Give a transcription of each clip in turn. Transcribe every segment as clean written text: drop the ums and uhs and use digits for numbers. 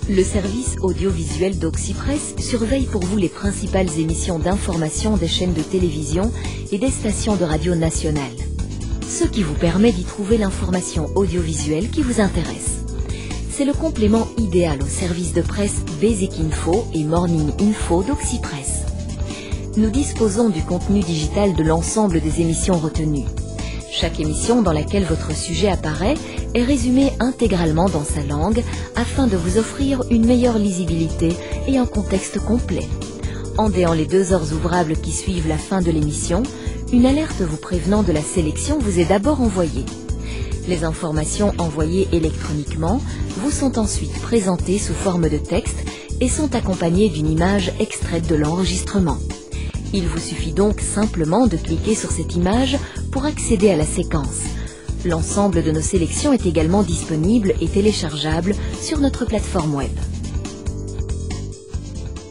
Le service audiovisuel d'Oxypress surveille pour vous les principales émissions d'information des chaînes de télévision et des stations de radio nationales. Ce qui vous permet d'y trouver l'information audiovisuelle qui vous intéresse. C'est le complément idéal au service de presse Basic Info et Morning Info d'Oxypress. Nous disposons du contenu digital de l'ensemble des émissions retenues. Chaque émission dans laquelle votre sujet apparaît est résumée intégralement dans sa langue afin de vous offrir une meilleure lisibilité et un contexte complet. En déant les 2 heures ouvrables qui suivent la fin de l'émission, une alerte vous prévenant de la sélection vous est d'abord envoyée. Les informations envoyées électroniquement vous sont ensuite présentées sous forme de texte et sont accompagnées d'une image extraite de l'enregistrement. Il vous suffit donc simplement de cliquer sur cette image pour accéder à la séquence. L'ensemble de nos sélections est également disponible et téléchargeable sur notre plateforme web.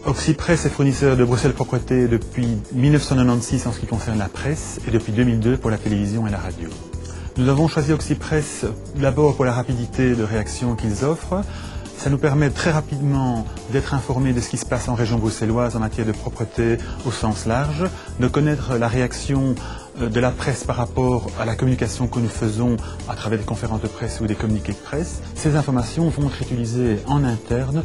Oxypress est fournisseur de Bruxelles Propreté depuis 1996 en ce qui concerne la presse et depuis 2002 pour la télévision et la radio. Nous avons choisi Oxypress d'abord pour la rapidité de réaction qu'ils offrent. Ça nous permet très rapidement d'être informés de ce qui se passe en région bruxelloise en matière de propreté au sens large, de connaître la réaction de la presse par rapport à la communication que nous faisons à travers des conférences de presse ou des communiqués de presse. Ces informations vont être utilisées en interne,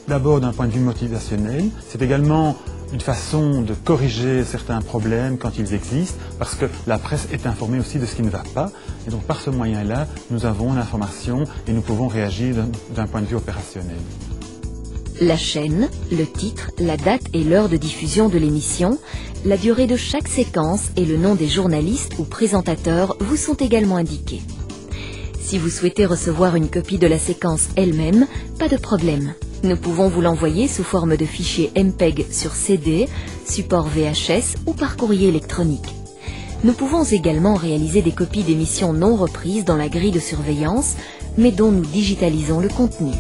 d'abord d'un point de vue motivationnel. C'est également une façon de corriger certains problèmes quand ils existent, parce que la presse est informée aussi de ce qui ne va pas. Et donc par ce moyen-là, nous avons l'information et nous pouvons réagir d'un point de vue opérationnel. La chaîne, le titre, la date et l'heure de diffusion de l'émission, la durée de chaque séquence et le nom des journalistes ou présentateurs vous sont également indiqués. Si vous souhaitez recevoir une copie de la séquence elle-même, pas de problème. Nous pouvons vous l'envoyer sous forme de fichier MPEG sur CD, support VHS ou par courrier électronique. Nous pouvons également réaliser des copies d'émissions non reprises dans la grille de surveillance, mais dont nous digitalisons le contenu.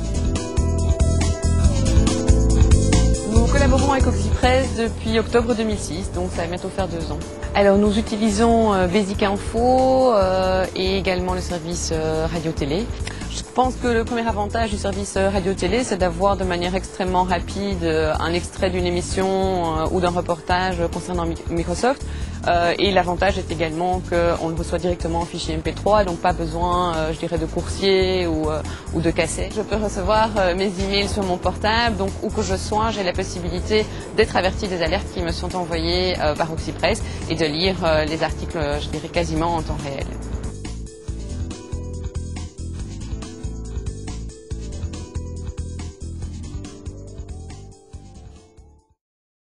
Nous collaborons avec Oxypress depuis octobre 2006, donc ça va bientôt faire 2 ans. Alors nous utilisons Basic Info et également le service radio-télé. Je pense que le premier avantage du service radio-télé, c'est d'avoir de manière extrêmement rapide un extrait d'une émission ou d'un reportage concernant Microsoft. Et l'avantage est également qu'on le reçoit directement en fichier MP3, donc pas besoin, je dirais, de coursier ou de cassette. Je peux recevoir mes emails sur mon portable, donc où que je sois, j'ai la possibilité d'être averti des alertes qui me sont envoyées par Oxypress et de lire les articles, je dirais, quasiment en temps réel.